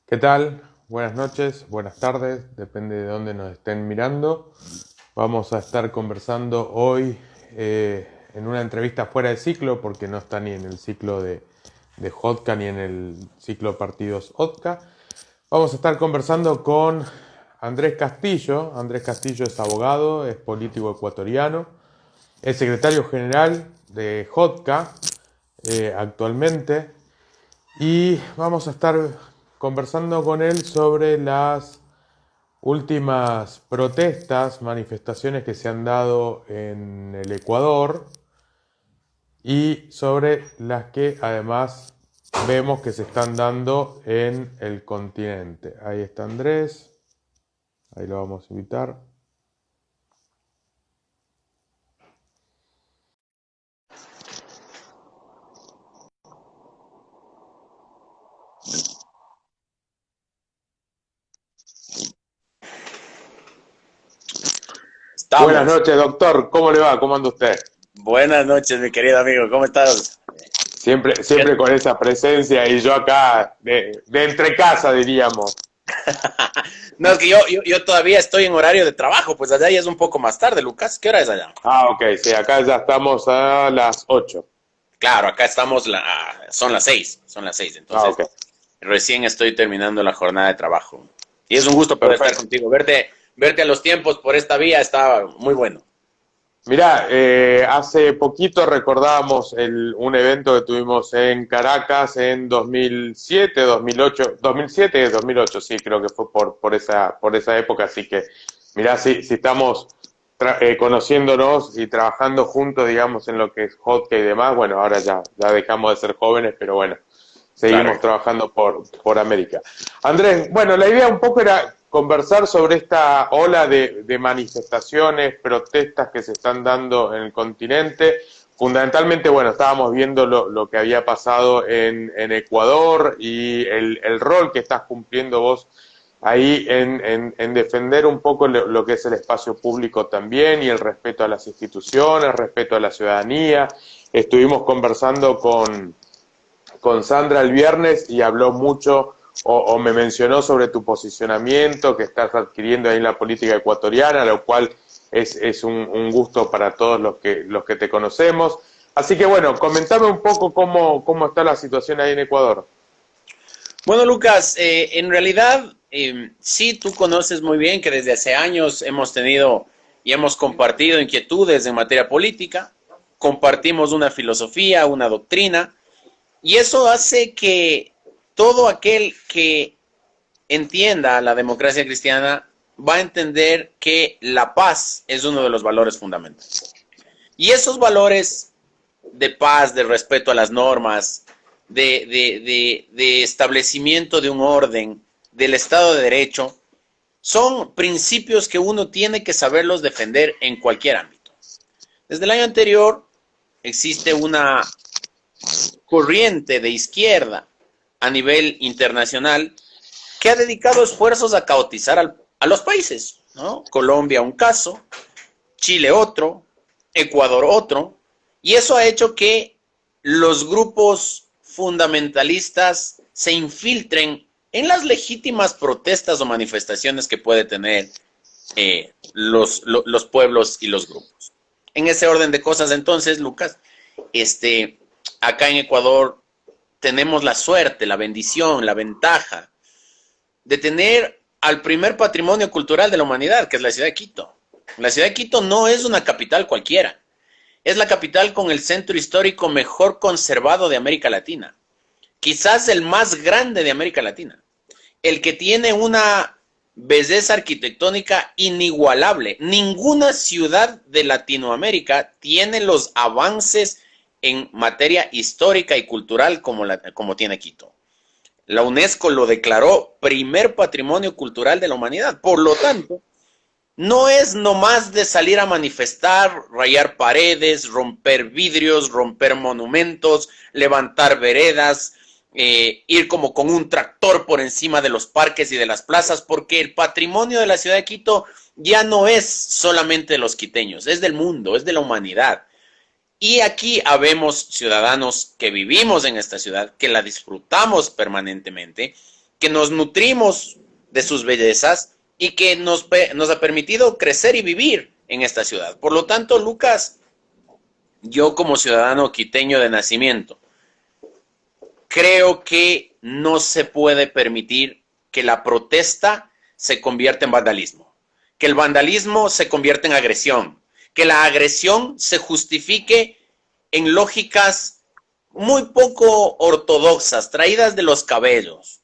¿Qué tal? Buenas noches, buenas tardes, depende de dónde nos estén mirando. Vamos a estar conversando hoy en una entrevista fuera de ciclo, porque no está ni en el ciclo de Jotka ni en el ciclo Partidos Jotka. Vamos a estar conversando con Andrés Castillo. Andrés Castillo es abogado, es político ecuatoriano, es secretario general de Jotka actualmente. Y vamos a estar conversando con él sobre las últimas protestas, manifestaciones que se han dado en el Ecuador y sobre las que además vemos que se están dando en el continente. Ahí está Andrés, ahí lo vamos a invitar. Buenas Estamos. noches, doctor. ¿Cómo le va? ¿Cómo anda usted? Buenas noches, mi querido amigo. ¿Cómo estás? Siempre, ¿Qué- siempre con esa presencia y yo acá de entre casa, diríamos. No, es que yo todavía estoy en horario de trabajo, pues allá ya es un poco más tarde, Lucas. ¿Qué hora es allá? Ah, ok, sí, acá ya estamos a las 8. Claro, acá estamos, son las 6, Ah, entonces ok, recién estoy terminando la jornada de trabajo. Y es un gusto poder estar perfecto. contigo. Verte a los tiempos por esta vía está muy bueno. Mirá, hace poquito recordábamos un evento que tuvimos en Caracas en 2007, 2008, 2007, 2008, sí, creo que fue por esa época, así que mirá, si estamos conociéndonos y trabajando juntos, digamos, en lo que es Hotkey y demás, bueno, ahora ya dejamos de ser jóvenes, pero bueno, Claro. seguimos trabajando por América. Andrés, bueno, la idea un poco era conversar sobre esta ola de manifestaciones, protestas que se están dando en el continente. Fundamentalmente, bueno, estábamos viendo lo que había pasado en Ecuador y el rol que estás cumpliendo vos ahí en defender un poco lo que es el espacio público también y el respeto a las instituciones, respeto a la ciudadanía. Estuvimos conversando con Sandra el viernes y habló mucho o me mencionó sobre tu posicionamiento que estás adquiriendo ahí en la política ecuatoriana, lo cual es un gusto para todos los que te conocemos. Así que bueno, comentame un poco cómo está la situación ahí en Ecuador. Bueno, Lucas, en realidad sí, tú conoces muy bien que desde hace años hemos tenido y hemos compartido inquietudes en materia política, compartimos una filosofía, una doctrina, y eso hace que todo aquel que entienda la democracia cristiana va a entender que la paz es uno de los valores fundamentales. Y esos valores de paz, de respeto a las normas, de establecimiento de un orden, del Estado de Derecho, son principios que uno tiene que saberlos defender en cualquier ámbito. Desde el año anterior existe una corriente de izquierda a nivel internacional que ha dedicado esfuerzos a caotizar a los países, ¿no? Colombia un caso, Chile otro, Ecuador otro, y eso ha hecho que los grupos fundamentalistas se infiltren en las legítimas protestas o manifestaciones que puede tener los pueblos y los grupos. En ese orden de cosas, entonces, Lucas, acá en Ecuador tenemos la suerte, la bendición, la ventaja de tener al primer patrimonio cultural de la humanidad, que es la ciudad de Quito. La ciudad de Quito no es una capital cualquiera, es la capital con el centro histórico mejor conservado de América Latina, quizás el más grande de América Latina, el que tiene una belleza arquitectónica inigualable. Ninguna ciudad de Latinoamérica tiene los avances en materia histórica y cultural como tiene Quito. La UNESCO lo declaró primer patrimonio cultural de la humanidad. Por lo tanto, no es nomás de salir a manifestar, rayar paredes, romper vidrios, romper monumentos, levantar veredas, ir como con un tractor por encima de los parques y de las plazas, porque el patrimonio de la ciudad de Quito ya no es solamente de los quiteños, es del mundo, es de la humanidad. Y aquí habemos ciudadanos que vivimos en esta ciudad, que la disfrutamos permanentemente que nos nutrimos de sus bellezas y que nos ha permitido crecer y vivir en esta ciudad. Por lo tanto, Lucas, yo como ciudadano quiteño de nacimiento, creo que no se puede permitir que la protesta se convierta en vandalismo, que el vandalismo se convierta en agresión, que la agresión se justifique en lógicas muy poco ortodoxas, traídas de los cabellos.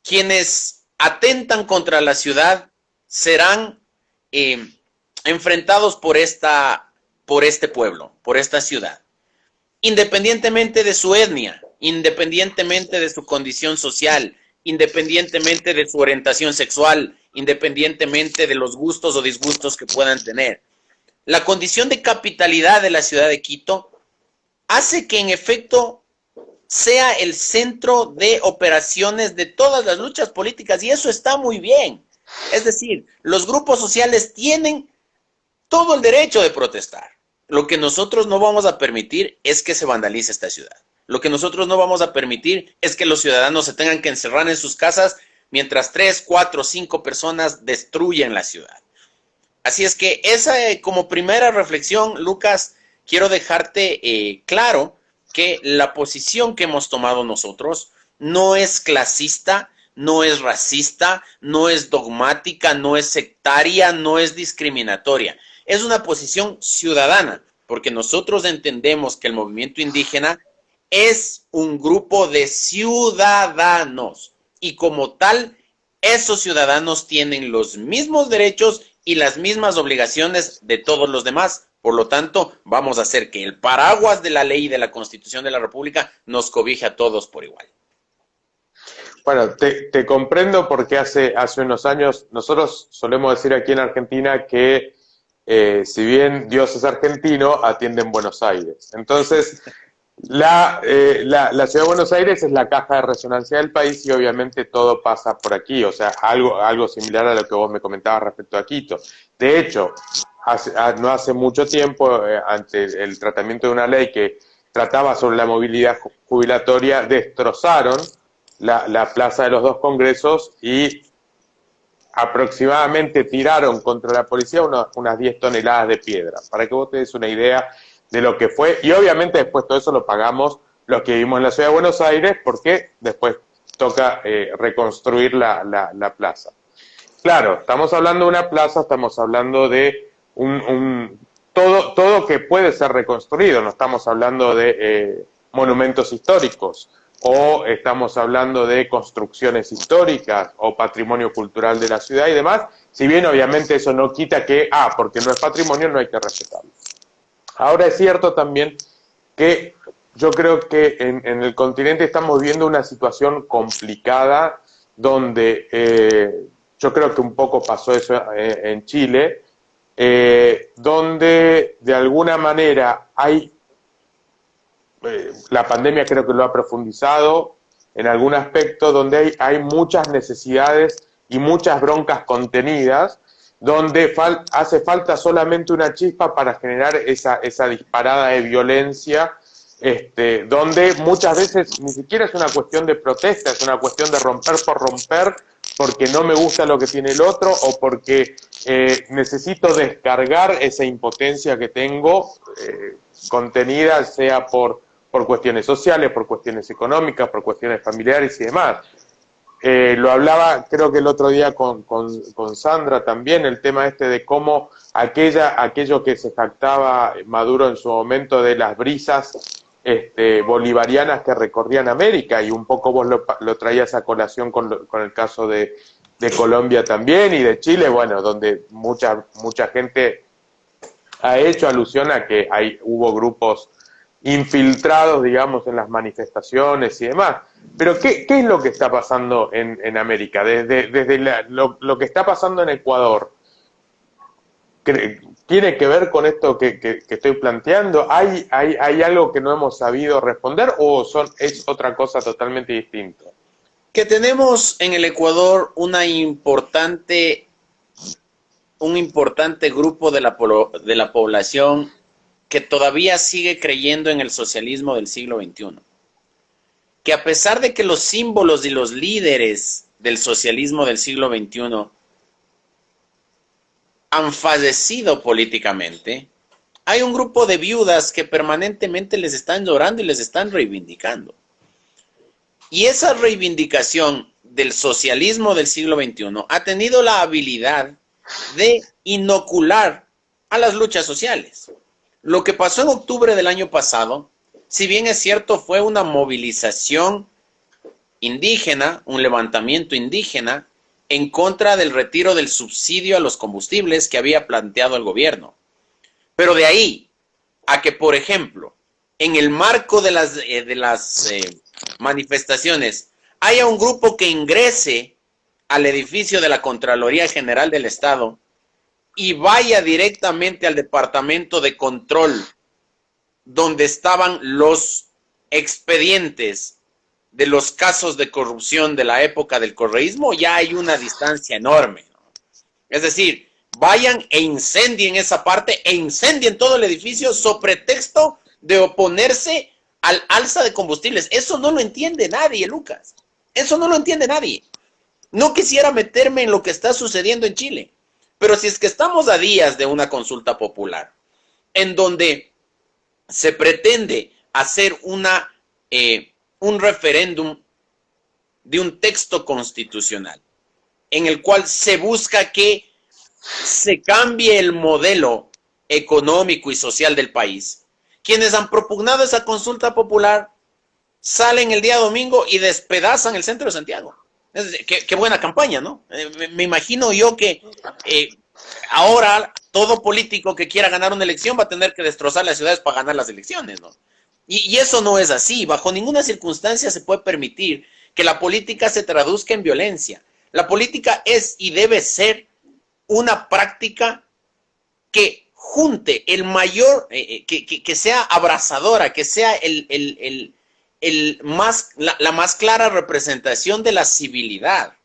Quienes atentan contra la ciudad serán enfrentados por este pueblo, por esta ciudad, independientemente de su etnia, independientemente de su condición social, independientemente de su orientación sexual, independientemente de los gustos o disgustos que puedan tener. La condición de capitalidad de la ciudad de Quito hace que en efecto sea el centro de operaciones de todas las luchas políticas, y eso está muy bien. Es decir, los grupos sociales tienen todo el derecho de protestar. Lo que nosotros no vamos a permitir es que se vandalice esta ciudad. Lo que nosotros no vamos a permitir es que los ciudadanos se tengan que encerrar en sus casas mientras 3, 4, 5 personas destruyen la ciudad. Así es que esa, como primera reflexión, Lucas, quiero dejarte claro que la posición que hemos tomado nosotros no es clasista, no es racista, no es dogmática, no es sectaria, no es discriminatoria. Es una posición ciudadana, porque nosotros entendemos que el movimiento indígena es un grupo de ciudadanos y como tal, esos ciudadanos tienen los mismos derechos y las mismas obligaciones de todos los demás. Por lo tanto, vamos a hacer que el paraguas de la ley y de la Constitución de la República nos cobije a todos por igual. Bueno, te comprendo porque hace unos años nosotros solemos decir aquí en Argentina que si bien Dios es argentino, atiende en Buenos Aires. Entonces, la ciudad de Buenos Aires es la caja de resonancia del país y obviamente todo pasa por aquí, o sea, algo similar a lo que vos me comentabas respecto a Quito. De hecho, no hace mucho tiempo, ante el tratamiento de una ley que trataba sobre la movilidad jubilatoria, destrozaron la plaza de los dos congresos y aproximadamente tiraron contra la policía unas 10 toneladas de piedra, para que vos te des una idea de lo que fue, y obviamente después todo eso lo pagamos los que vivimos en la ciudad de Buenos Aires, porque después toca reconstruir la plaza. Claro, estamos hablando de una plaza, estamos hablando de todo que puede ser reconstruido, no estamos hablando de monumentos históricos, o estamos hablando de construcciones históricas o patrimonio cultural de la ciudad y demás, si bien obviamente eso no quita que, porque no es patrimonio, no hay que respetarlo. Ahora es cierto también que yo creo que en el continente estamos viendo una situación complicada donde yo creo que un poco pasó eso en Chile, donde de alguna manera la pandemia creo que lo ha profundizado en algún aspecto, donde hay muchas necesidades y muchas broncas contenidas, donde hace falta solamente una chispa para generar esa disparada de violencia, donde muchas veces ni siquiera es una cuestión de protesta, es una cuestión de romper por romper, porque no me gusta lo que tiene el otro o porque necesito descargar esa impotencia que tengo contenida, sea por cuestiones sociales, por cuestiones económicas, por cuestiones familiares y demás. Lo hablaba creo que el otro día con Sandra también, el tema de cómo aquello que se jactaba Maduro en su momento de las brisas bolivarianas que recorrían América, y un poco vos lo traías a colación con el caso de Colombia también y de Chile, bueno, donde mucha gente ha hecho alusión a que hubo grupos infiltrados, digamos, en las manifestaciones y demás. Pero ¿qué es lo que está pasando en América? Desde lo que está pasando en Ecuador, ¿tiene que ver con esto que estoy planteando? ¿Hay algo que no hemos sabido responder o es otra cosa totalmente distinta? Que tenemos en el Ecuador un importante grupo de la población que todavía sigue creyendo en el socialismo del siglo XXI. que a pesar de que los símbolos y los líderes del socialismo del siglo XXI han fallecido políticamente, hay un grupo de viudas que permanentemente les están llorando y les están reivindicando. Y esa reivindicación del socialismo del siglo XXI ha tenido la habilidad de inocular a las luchas sociales. Lo que pasó en octubre del año pasado, si bien es cierto, fue una movilización indígena, un levantamiento indígena en contra del retiro del subsidio a los combustibles que había planteado el gobierno. Pero de ahí a que, por ejemplo, en el marco de las manifestaciones haya un grupo que ingrese al edificio de la Contraloría General del Estado y vaya directamente al departamento de control donde estaban los expedientes de los casos de corrupción de la época del correísmo, ya hay una distancia enorme, ¿no? Es decir, vayan e incendien esa parte e incendien todo el edificio sobre pretexto de oponerse al alza de combustibles. Eso no lo entiende nadie, Lucas. Eso no lo entiende nadie. No quisiera meterme en lo que está sucediendo en Chile, pero si es que estamos a días de una consulta popular en donde se pretende hacer un referéndum de un texto constitucional en el cual se busca que se cambie el modelo económico y social del país, quienes han propugnado esa consulta popular salen el día domingo y despedazan el centro de Santiago. Qué buena campaña, ¿no? Me imagino yo que ahora todo político que quiera ganar una elección va a tener que destrozar las ciudades para ganar las elecciones, ¿no? Y eso no es así. Bajo ninguna circunstancia se puede permitir que la política se traduzca en violencia. La política es y debe ser una práctica que junte el mayor, que sea abrazadora, que sea la más clara representación de la civilidad,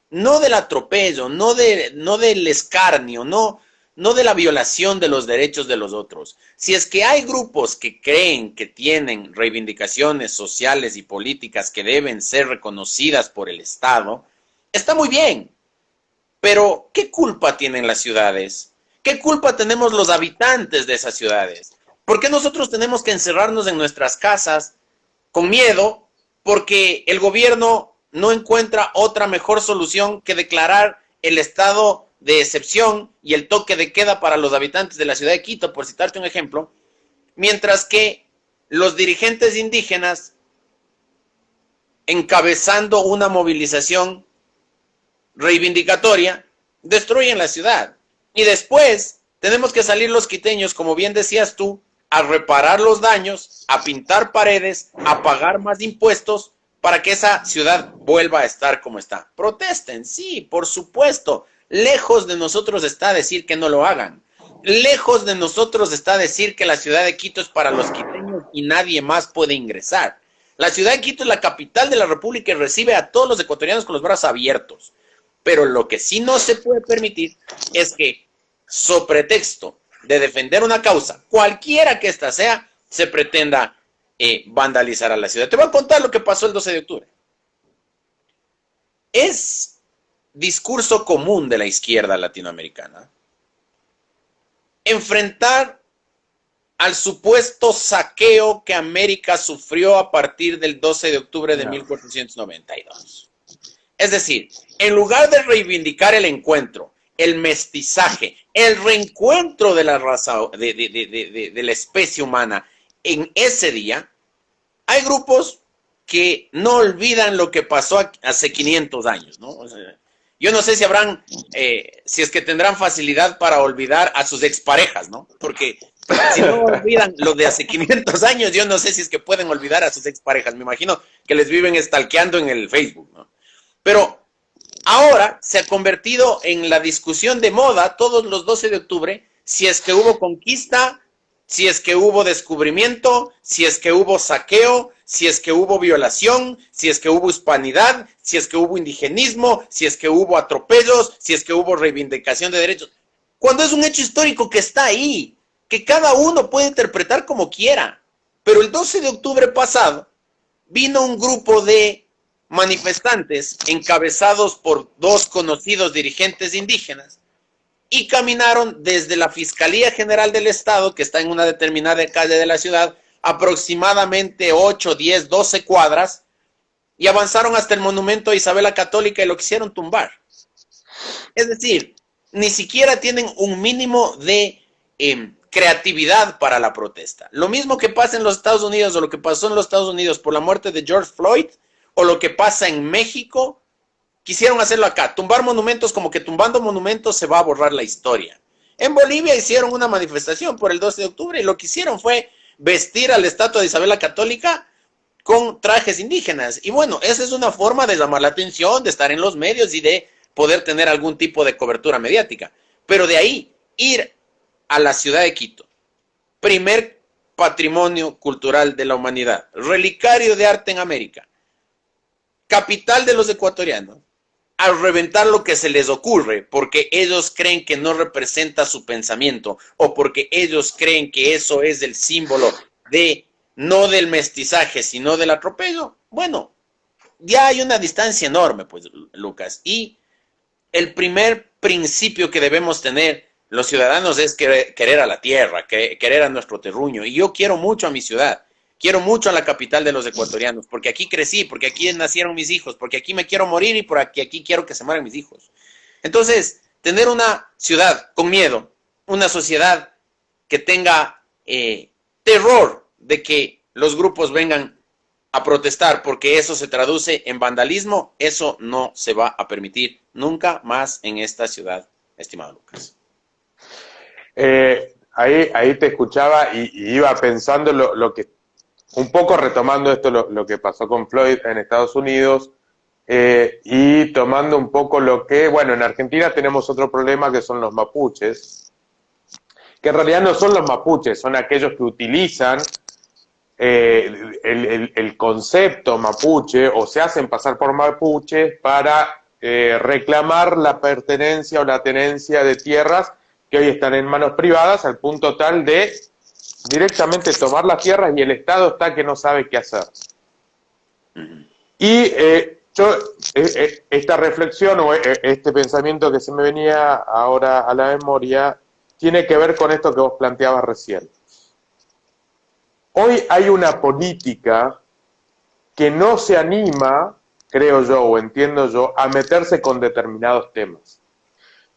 no del atropello, no del escarnio, no de la violación de los derechos de los otros. Si es que hay grupos que creen que tienen reivindicaciones sociales y políticas que deben ser reconocidas por el Estado, está muy bien. Pero, ¿qué culpa tienen las ciudades? ¿Qué culpa tenemos los habitantes de esas ciudades? ¿Por qué nosotros tenemos que encerrarnos en nuestras casas con miedo porque el gobierno no encuentra otra mejor solución que declarar el estado de excepción y el toque de queda para los habitantes de la ciudad de Quito, por citarte un ejemplo, mientras que los dirigentes indígenas, encabezando una movilización reivindicatoria, destruyen la ciudad? Y después tenemos que salir los quiteños, como bien decías tú, a reparar los daños, a pintar paredes, a pagar más impuestos para que esa ciudad vuelva a estar como está. Protesten, sí, por supuesto. Lejos de nosotros está decir que no lo hagan. Lejos de nosotros está decir que la ciudad de Quito es para los quiteños y nadie más puede ingresar. La ciudad de Quito es la capital de la República y recibe a todos los ecuatorianos con los brazos abiertos. Pero lo que sí no se puede permitir es que, sobre pretexto de defender una causa, cualquiera que ésta sea, se pretenda vandalizar a la ciudad. Te voy a contar lo que pasó el 12 de octubre. Es discurso común de la izquierda latinoamericana enfrentar al supuesto saqueo que América sufrió a partir del 12 de octubre de 1492. Es decir, en lugar de reivindicar el encuentro, el mestizaje, el reencuentro de la raza, de la especie humana en ese día, hay grupos que no olvidan lo que pasó hace 500 años, ¿no? O sea, yo no sé si habrán, si es que tendrán facilidad para olvidar a sus exparejas, ¿no? Porque si no olvidan lo de hace 500 años, yo no sé si es que pueden olvidar a sus exparejas. Me imagino que les viven stalkeando en el Facebook, ¿no? Pero ahora se ha convertido en la discusión de moda todos los 12 de octubre, si es que hubo conquista, si es que hubo descubrimiento, si es que hubo saqueo, si es que hubo violación, si es que hubo hispanidad, si es que hubo indigenismo, si es que hubo atropellos, si es que hubo reivindicación de derechos. Cuando es un hecho histórico que está ahí, que cada uno puede interpretar como quiera. Pero el 12 de octubre pasado, vino un grupo de manifestantes encabezados por dos conocidos dirigentes indígenas y caminaron desde la Fiscalía General del Estado, que está en una determinada calle de la ciudad, aproximadamente 8, 10, 12 cuadras, y avanzaron hasta el monumento a Isabel la Católica y lo quisieron tumbar. Es decir, ni siquiera tienen un mínimo de creatividad para la protesta. Lo mismo que pasa en los Estados Unidos, o lo que pasó en los Estados Unidos por la muerte de George Floyd, o lo que pasa en México, quisieron hacerlo acá, tumbar monumentos, como que tumbando monumentos se va a borrar la historia. En Bolivia hicieron una manifestación por el 12 de octubre y lo que hicieron fue vestir a la estatua de Isabel la Católica con trajes indígenas. Y bueno, esa es una forma de llamar la atención, de estar en los medios y de poder tener algún tipo de cobertura mediática. Pero de ahí, ir a la ciudad de Quito, primer patrimonio cultural de la humanidad, relicario de arte en América, capital de los ecuatorianos, a reventar lo que se les ocurre porque ellos creen que no representa su pensamiento o porque ellos creen que eso es el símbolo de, no del mestizaje, sino del atropello. Bueno, ya hay una distancia enorme, pues, Lucas. Y el primer principio que debemos tener los ciudadanos es querer a la tierra, querer a nuestro terruño. Y yo quiero mucho a mi ciudad. Quiero mucho a la capital de los ecuatorianos, porque aquí crecí, porque aquí nacieron mis hijos, porque aquí me quiero morir y porque aquí quiero que se mueran mis hijos. Entonces, tener una ciudad con miedo, una sociedad que tenga terror de que los grupos vengan a protestar, porque eso se traduce en vandalismo, eso no se va a permitir nunca más en esta ciudad, estimado Lucas. Ahí te escuchaba y iba pensando lo que... Un poco retomando esto, lo que pasó con Floyd en Estados Unidos, y tomando un poco lo que, bueno, en Argentina tenemos otro problema que son los mapuches, que en realidad no son los mapuches, son aquellos que utilizan el concepto mapuche o se hacen pasar por mapuches para reclamar la pertenencia o la tenencia de tierras que hoy están en manos privadas, al punto tal de directamente tomar las tierras y el Estado está que no sabe qué hacer. Y esta reflexión o este pensamiento que se me venía ahora a la memoria tiene que ver con esto que vos planteabas recién. Hoy hay una política que no se anima, creo yo o entiendo yo, a meterse con determinados temas.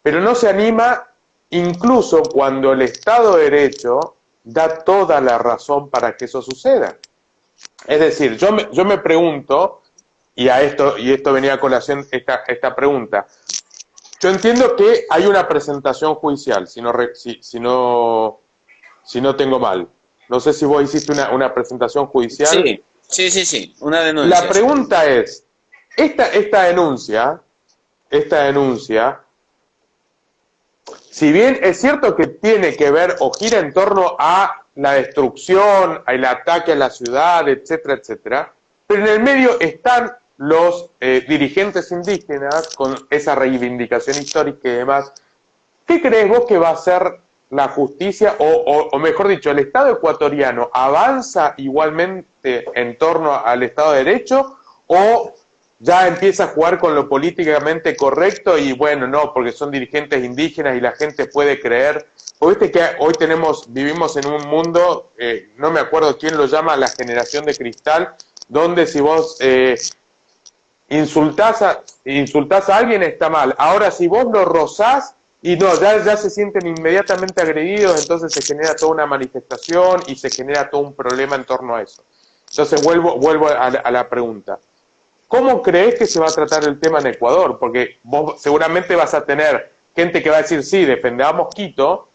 Pero no se anima incluso cuando el Estado de Derecho da toda la razón para que eso suceda. Es decir, yo me pregunto, y esto venía a colación esta pregunta, yo entiendo que hay una presentación judicial, si no tengo mal. No sé si vos hiciste una presentación judicial. Sí, una denuncia. La pregunta es, esta denuncia, si bien es cierto que tiene que ver o gira en torno a la destrucción, al ataque a la ciudad, etcétera, etcétera, pero en el medio están los dirigentes indígenas con esa reivindicación histórica y demás. ¿Qué crees vos que va a ser la justicia, o mejor dicho, el Estado ecuatoriano avanza igualmente en torno al Estado de Derecho o ya empieza a jugar con lo políticamente correcto y bueno, no, porque son dirigentes indígenas y la gente puede creer? Porque viste que hoy vivimos en un mundo, no me acuerdo quién lo llama, la generación de cristal, donde si vos insultás a alguien está mal. Ahora si vos lo rozás, y no, ya se sienten inmediatamente agredidos, entonces se genera toda una manifestación y se genera todo un problema en torno a eso. Entonces vuelvo a la pregunta. ¿Cómo crees que se va a tratar el tema en Ecuador? Porque vos seguramente vas a tener gente que va a decir, sí, defendamos Quito,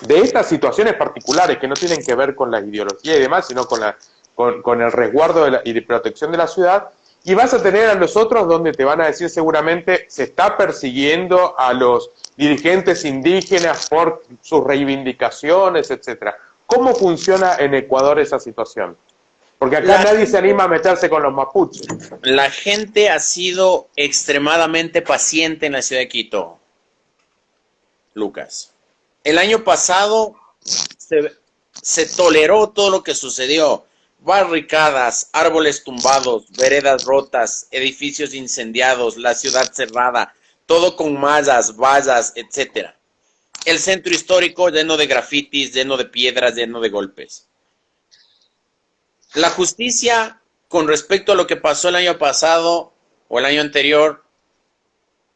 de estas situaciones particulares que no tienen que ver con la ideología y demás, sino con el resguardo y de protección de la ciudad, y vas a tener a los otros donde te van a decir seguramente se está persiguiendo a los dirigentes indígenas por sus reivindicaciones, etcétera. ¿Cómo funciona en Ecuador esa situación? Porque acá nadie se anima a meterse con los mapuches. La gente ha sido extremadamente paciente en la ciudad de Quito, Lucas. El año pasado se toleró todo lo que sucedió. barricadas, árboles tumbados, veredas rotas, edificios incendiados, la ciudad cerrada, todo con mallas, vallas, etc. El centro histórico lleno de grafitis, lleno de piedras, lleno de golpes. La justicia con respecto a lo que pasó el año pasado o el año anterior,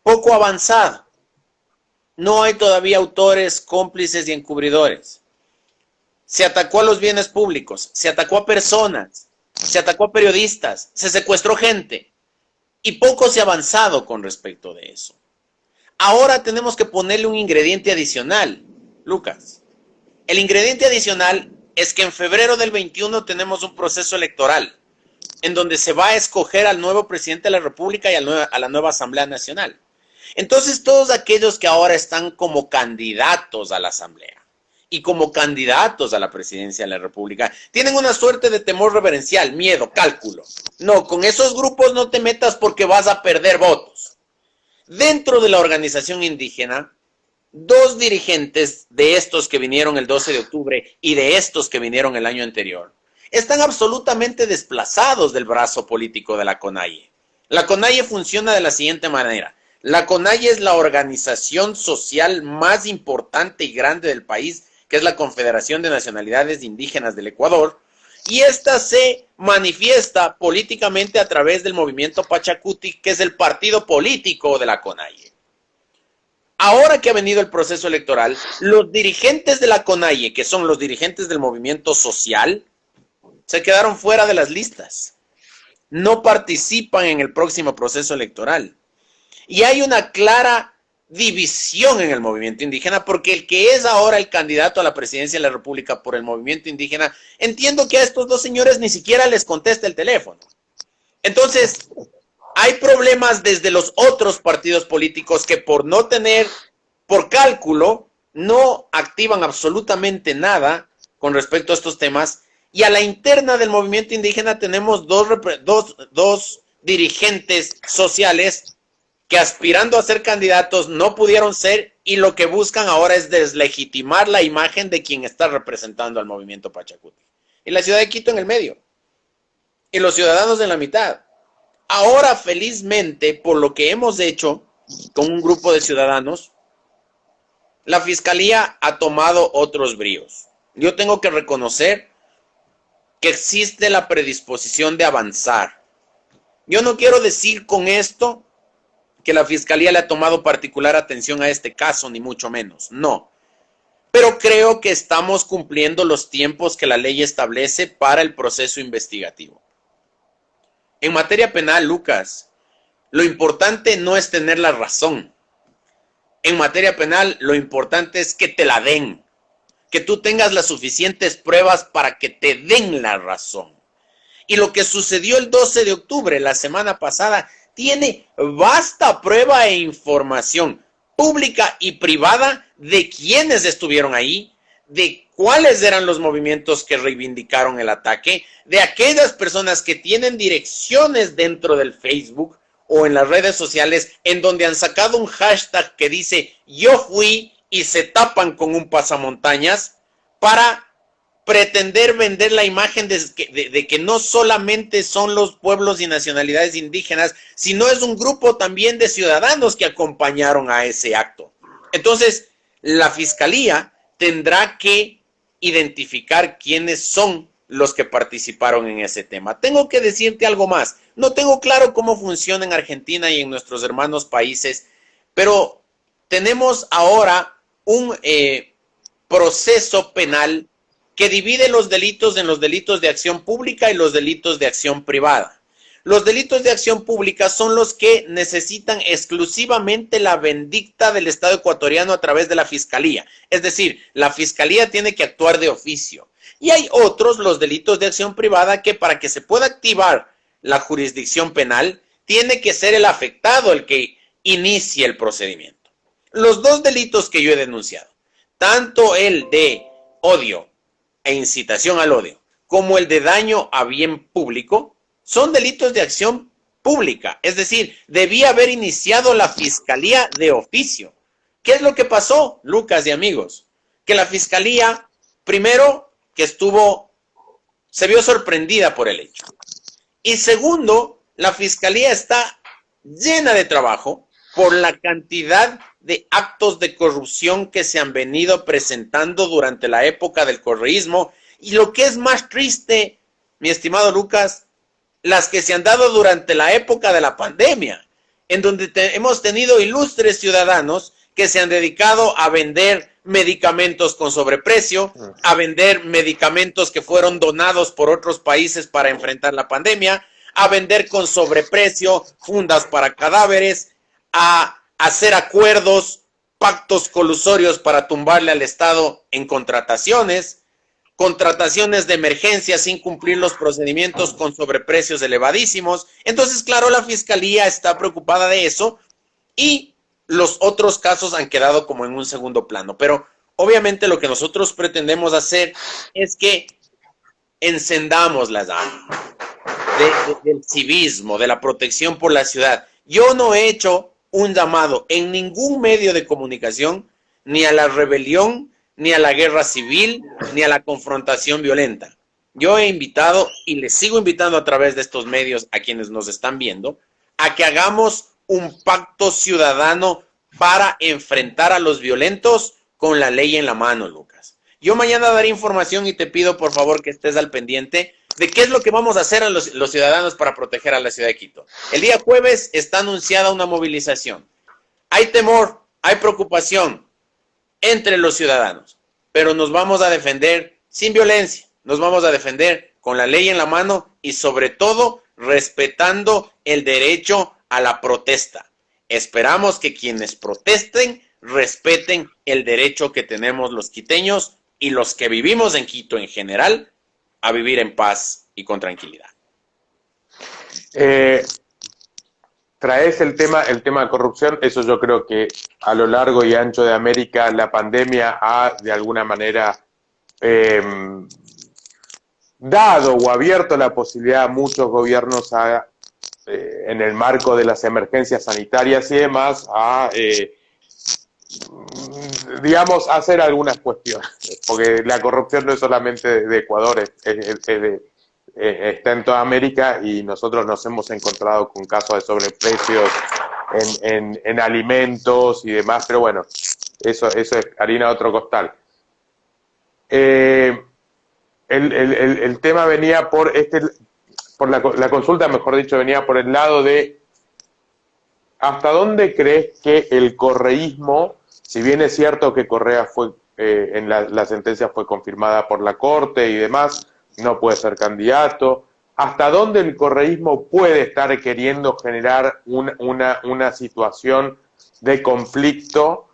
poco avanzada. No hay todavía autores, cómplices y encubridores. Se atacó a los bienes públicos, se atacó a personas, se atacó a periodistas, se secuestró gente y poco se ha avanzado con respecto de eso. Ahora tenemos que ponerle un ingrediente adicional, Lucas. El ingrediente adicional es que en febrero del 21 tenemos un proceso electoral en donde se va a escoger al nuevo presidente de la República y a la nueva Asamblea Nacional. Entonces, todos aquellos que ahora están como candidatos a la Asamblea y como candidatos a la presidencia de la República, tienen una suerte de temor reverencial, miedo, cálculo. No, con esos grupos no te metas porque vas a perder votos. Dentro de la organización indígena, dos dirigentes de estos que vinieron el 12 de octubre y de estos que vinieron el año anterior, están absolutamente desplazados del brazo político de la CONAIE. La CONAIE funciona de la siguiente manera. La CONAIE es la organización social más importante y grande del país, que es la Confederación de Nacionalidades Indígenas del Ecuador, y esta se manifiesta políticamente a través del movimiento Pachacuti, que es el partido político de la CONAIE. Ahora que ha venido el proceso electoral, los dirigentes de la CONAIE, que son los dirigentes del movimiento social, se quedaron fuera de las listas. No participan en el próximo proceso electoral. Y hay una clara división en el movimiento indígena, porque el que es ahora el candidato a la presidencia de la República por el movimiento indígena, entiendo que a estos dos señores ni siquiera les contesta el teléfono. Entonces, hay problemas desde los otros partidos políticos que por no tener, por cálculo, no activan absolutamente nada con respecto a estos temas. Y a la interna del movimiento indígena tenemos dos dirigentes sociales que aspirando a ser candidatos no pudieron ser y lo que buscan ahora es deslegitimar la imagen de quien está representando al movimiento Pachacuti. Y la ciudad de Quito en el medio. Y los ciudadanos en la mitad. Ahora, felizmente, por lo que hemos hecho con un grupo de ciudadanos, la Fiscalía ha tomado otros bríos. Yo tengo que reconocer que existe la predisposición de avanzar. Yo no quiero decir con esto que la Fiscalía le ha tomado particular atención a este caso, ni mucho menos, no. Pero creo que estamos cumpliendo los tiempos que la ley establece para el proceso investigativo. En materia penal, Lucas, lo importante no es tener la razón. En materia penal, lo importante es que te la den. Que tú tengas las suficientes pruebas para que te den la razón. Y lo que sucedió el 12 de octubre, la semana pasada, tiene vasta prueba e información pública y privada de quiénes estuvieron ahí, de cuáles eran los movimientos que reivindicaron el ataque, de aquellas personas que tienen direcciones dentro del Facebook o en las redes sociales en donde han sacado un hashtag que dice yo fui y se tapan con un pasamontañas para pretender vender la imagen de que no solamente son los pueblos y nacionalidades indígenas, sino es un grupo también de ciudadanos que acompañaron a ese acto. Entonces, la Fiscalía tendrá que identificar quiénes son los que participaron en ese tema. Tengo que decirte algo más. No tengo claro cómo funciona en Argentina y en nuestros hermanos países, pero tenemos ahora un proceso penal que divide los delitos en los delitos de acción pública y los delitos de acción privada. Los delitos de acción pública son los que necesitan exclusivamente la vindicta del Estado ecuatoriano a través de la Fiscalía. Es decir, la Fiscalía tiene que actuar de oficio. Y hay otros, los delitos de acción privada, que para que se pueda activar la jurisdicción penal, tiene que ser el afectado el que inicie el procedimiento. Los dos delitos que yo he denunciado, tanto el de odio e incitación al odio, como el de daño a bien público, son delitos de acción pública. Es decir, debía haber iniciado la Fiscalía de oficio. ¿Qué es lo que pasó, Lucas y amigos? Que la Fiscalía, primero, que estuvo se vio sorprendida por el hecho. Y segundo, la Fiscalía está llena de trabajo por la cantidad de actos de corrupción que se han venido presentando durante la época del correísmo. Y lo que es más triste, mi estimado Lucas, las que se han dado durante la época de la pandemia, en donde hemos tenido ilustres ciudadanos que se han dedicado a vender medicamentos con sobreprecio, a vender medicamentos que fueron donados por otros países para enfrentar la pandemia, a vender con sobreprecio fundas para cadáveres, a hacer acuerdos, pactos colusorios para tumbarle al Estado en contrataciones de emergencia sin cumplir los procedimientos con sobreprecios elevadísimos. Entonces, claro, la Fiscalía está preocupada de eso y los otros casos han quedado como en un segundo plano. Pero obviamente lo que nosotros pretendemos hacer es que encendamos la llama del civismo, de la protección por la ciudad. Yo no he hecho un llamado en ningún medio de comunicación ni a la rebelión, ni a la guerra civil, ni a la confrontación violenta. Yo he invitado y les sigo invitando a través de estos medios a quienes nos están viendo a que hagamos un pacto ciudadano para enfrentar a los violentos con la ley en la mano, Lucas. Yo mañana daré información y te pido por favor que estés al pendiente de qué es lo que vamos a hacer a los ciudadanos para proteger a la ciudad de Quito. El día jueves está anunciada una movilización. Hay temor, hay preocupación entre los ciudadanos, pero nos vamos a defender sin violencia, nos vamos a defender con la ley en la mano y sobre todo respetando el derecho a la protesta. Esperamos que quienes protesten respeten el derecho que tenemos los quiteños y los que vivimos en Quito en general a vivir en paz y con tranquilidad. Traes el tema de corrupción. Eso yo creo que a lo largo y ancho de América la pandemia ha de alguna manera dado o abierto la posibilidad a muchos gobiernos en el marco de las emergencias sanitarias y demás digamos, hacer algunas cuestiones, porque la corrupción no es solamente de Ecuador, está en toda América y nosotros nos hemos encontrado con casos de sobreprecios en alimentos y demás, pero bueno, eso es harina de otro costal. El tema venía por la consulta, mejor dicho, venía por el lado de ¿hasta dónde crees que el correísmo, si bien es cierto que Correa fue en la sentencia fue confirmada por la Corte y demás, no puede ser candidato, hasta dónde el correísmo puede estar queriendo generar una situación de conflicto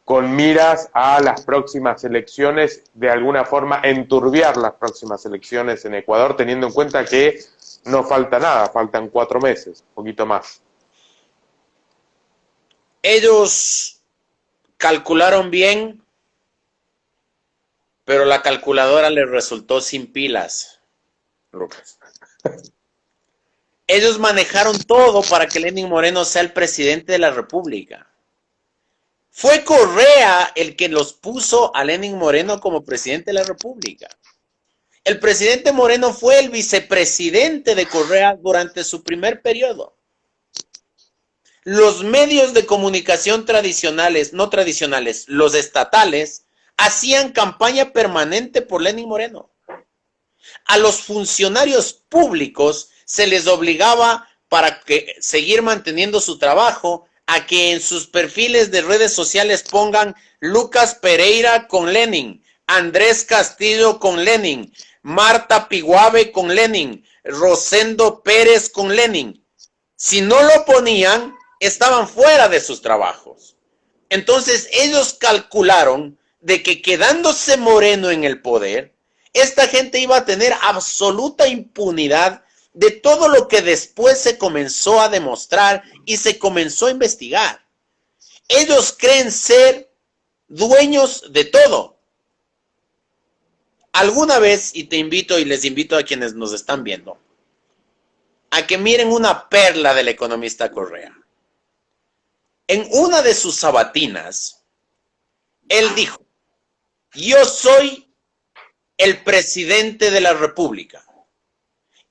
con miras a las próximas elecciones, de alguna forma enturbiar las próximas elecciones en Ecuador, teniendo en cuenta que no falta nada, faltan 4 meses, un poquito más? Ellos calcularon bien, pero la calculadora les resultó sin pilas, Lucas. Ellos manejaron todo para que Lenín Moreno sea el presidente de la República. Fue Correa el que los puso a Lenín Moreno como presidente de la República. El presidente Moreno fue el vicepresidente de Correa durante su primer periodo. Los medios de comunicación tradicionales, no tradicionales, los estatales, hacían campaña permanente por Lenín Moreno. A los funcionarios públicos se les obligaba, para seguir manteniendo su trabajo, a que en sus perfiles de redes sociales pongan Lucas Pereira con Lenin, Andrés Castillo con Lenin, Marta Piguave con Lenin, Rosendo Pérez con Lenin. Si no lo ponían, estaban fuera de sus trabajos. Entonces ellos calcularon de que quedándose Moreno en el poder, esta gente iba a tener absoluta impunidad de todo lo que después se comenzó a demostrar y se comenzó a investigar. Ellos creen ser dueños de todo. Alguna vez, y te invito y les invito a quienes nos están viendo, a que miren una perla del economista Correa. En una de sus sabatinas, él dijo: yo soy el presidente de la República.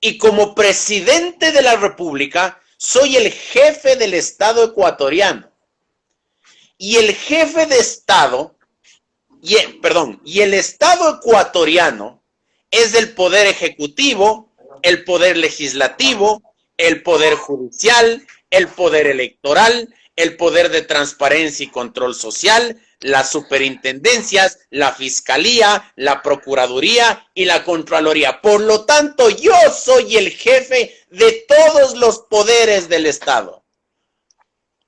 Y como presidente de la República, soy el jefe del Estado ecuatoriano. Y el jefe de Estado, y el Estado ecuatoriano es el poder ejecutivo, el poder legislativo, el poder judicial, el poder electoral, el poder de transparencia y control social, las superintendencias, la fiscalía, la procuraduría y la contraloría. Por lo tanto, yo soy el jefe de todos los poderes del Estado.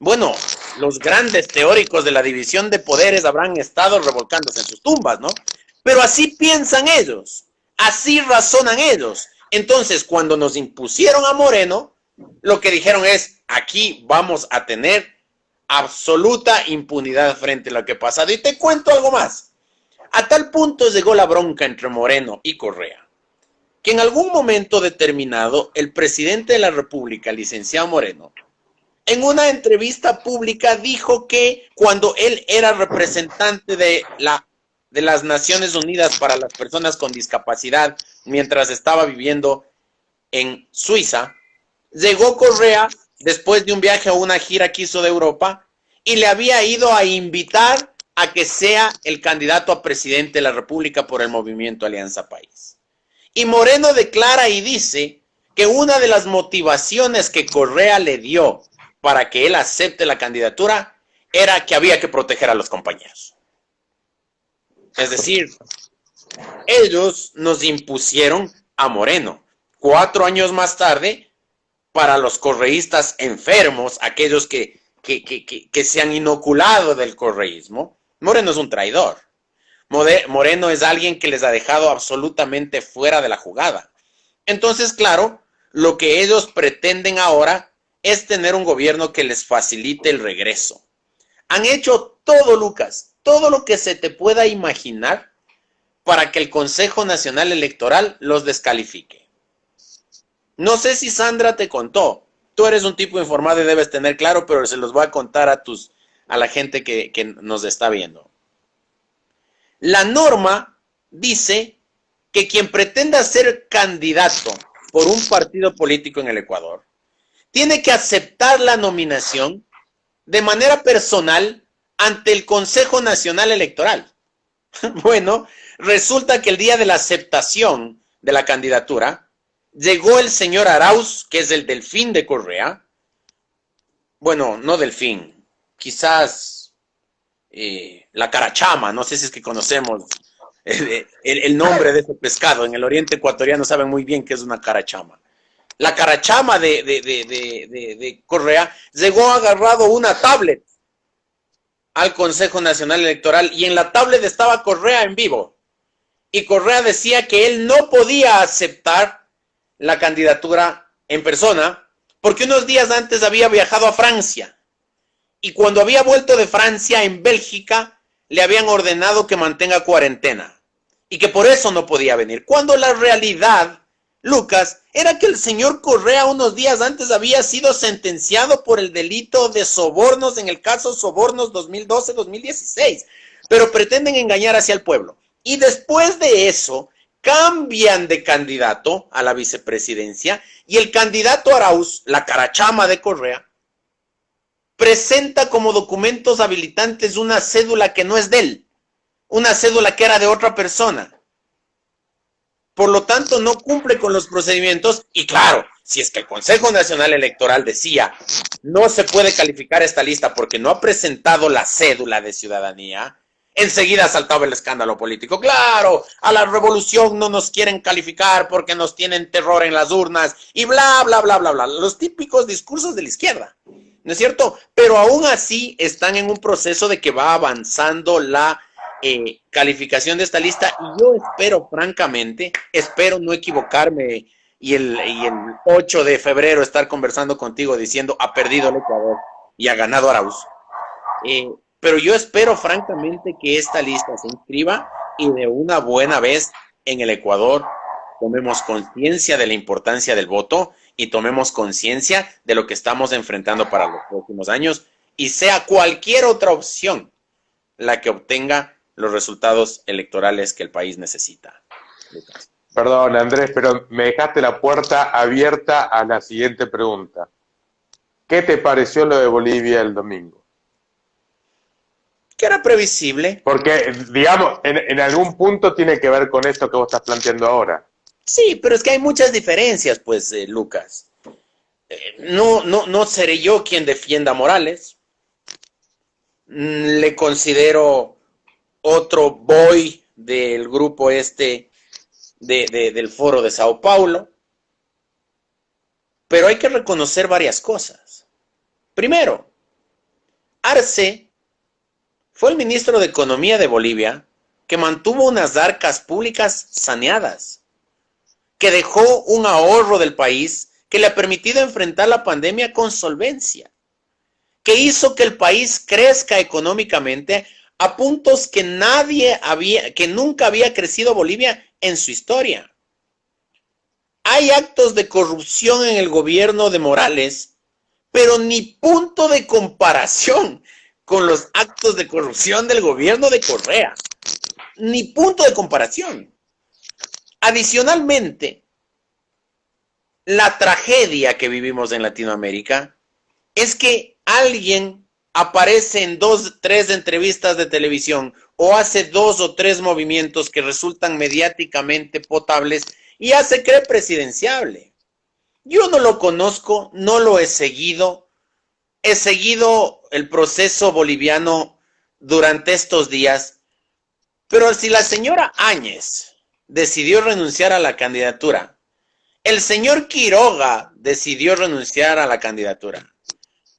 Bueno, los grandes teóricos de la división de poderes habrán estado revolcándose en sus tumbas, ¿no? Pero así piensan ellos, así razonan ellos. Entonces, cuando nos impusieron a Moreno, lo que dijeron es, aquí vamos a tener absoluta impunidad frente a lo que ha pasado. Y te cuento algo más. A tal punto llegó la bronca entre Moreno y Correa, que en algún momento determinado, el presidente de la República, el licenciado Moreno, en una entrevista pública dijo que cuando él era representante de las Naciones Unidas para las personas con discapacidad, mientras estaba viviendo en Suiza, llegó Correa después de un viaje a una gira que hizo de Europa y le había ido a invitar a que sea el candidato a presidente de la República por el movimiento Alianza País. Y Moreno declara y dice que una de las motivaciones que Correa le dio para que él acepte la candidatura era que había que proteger a los compañeros. Es decir, ellos nos impusieron a Moreno. 4 años más tarde, para los correístas enfermos, aquellos que se han inoculado del correísmo, Moreno es un traidor. Moreno es alguien que les ha dejado absolutamente fuera de la jugada. Entonces, claro, lo que ellos pretenden ahora es tener un gobierno que les facilite el regreso. Han hecho todo, Lucas, todo lo que se te pueda imaginar para que el Consejo Nacional Electoral los descalifique. No sé si Sandra te contó. Tú eres un tipo informado y debes tener claro, pero se los voy a contar a la gente que nos está viendo. La norma dice que quien pretenda ser candidato por un partido político en el Ecuador tiene que aceptar la nominación de manera personal ante el Consejo Nacional Electoral. Bueno, resulta que el día de la aceptación de la candidatura, llegó el señor Arauz, que es el delfín de Correa. Bueno, no delfín, quizás la carachama, no sé si es que conocemos el nombre de ese pescado. En el oriente ecuatoriano saben muy bien qué es una carachama. La carachama de Correa llegó agarrado una tablet al Consejo Nacional Electoral y en la tablet estaba Correa en vivo. Y Correa decía que él no podía aceptar la candidatura en persona porque unos días antes había viajado a Francia. Y cuando había vuelto de Francia, en Bélgica, le habían ordenado que mantenga cuarentena y que por eso no podía venir. Cuando la realidad, Lucas, era que el señor Correa unos días antes había sido sentenciado por el delito de sobornos en el caso Sobornos 2012-2016, pero pretenden engañar hacia el pueblo. Y después de eso, cambian de candidato a la vicepresidencia y el candidato Arauz, la carachama de Correa, presenta como documentos habilitantes una cédula que no es de él, una cédula que era de otra persona. Por lo tanto, no cumple con los procedimientos y claro, si es que el Consejo Nacional Electoral decía no se puede calificar esta lista porque no ha presentado la cédula de ciudadanía, enseguida saltaba el escándalo político. Claro, a la revolución no nos quieren calificar porque nos tienen terror en las urnas y bla, bla, bla, bla, bla. Los típicos discursos de la izquierda, ¿no es cierto? Pero aún así están en un proceso de que va avanzando la calificación de esta lista y yo espero, francamente, espero no equivocarme y el 8 de febrero estar conversando contigo diciendo ha perdido el Ecuador y ha ganado Arauz. Pero yo espero, francamente, que esta lista se inscriba y de una buena vez en el Ecuador tomemos conciencia de la importancia del voto y tomemos conciencia de lo que estamos enfrentando para los próximos años y sea cualquier otra opción la que obtenga los resultados electorales que el país necesita. Lucas. Perdón, Andrés, pero me dejaste la puerta abierta a la siguiente pregunta. ¿Qué te pareció lo de Bolivia el domingo? Que era previsible. Porque, digamos, en algún punto tiene que ver con esto que vos estás planteando ahora. Sí, pero es que hay muchas diferencias, pues, Lucas. No seré yo quien defienda a Morales. Le considero otro boy del grupo este del Foro de Sao Paulo. Pero hay que reconocer varias cosas. Primero, Arce fue el ministro de Economía de Bolivia que mantuvo unas arcas públicas saneadas, que dejó un ahorro del país que le ha permitido enfrentar la pandemia con solvencia, que hizo que el país crezca económicamente a puntos que nunca había crecido Bolivia en su historia. Hay actos de corrupción en el gobierno de Morales, pero ni punto de comparación con los actos de corrupción del gobierno de Correa. Ni punto de comparación. Adicionalmente, la tragedia que vivimos en Latinoamérica es que alguien aparece en 2, 3 entrevistas de televisión o hace 2 o 3 movimientos que resultan mediáticamente potables y ya se cree presidenciable. Yo no lo conozco, no lo he seguido el proceso boliviano durante estos días, pero si la señora Áñez decidió renunciar a la candidatura, el señor Quiroga decidió renunciar a la candidatura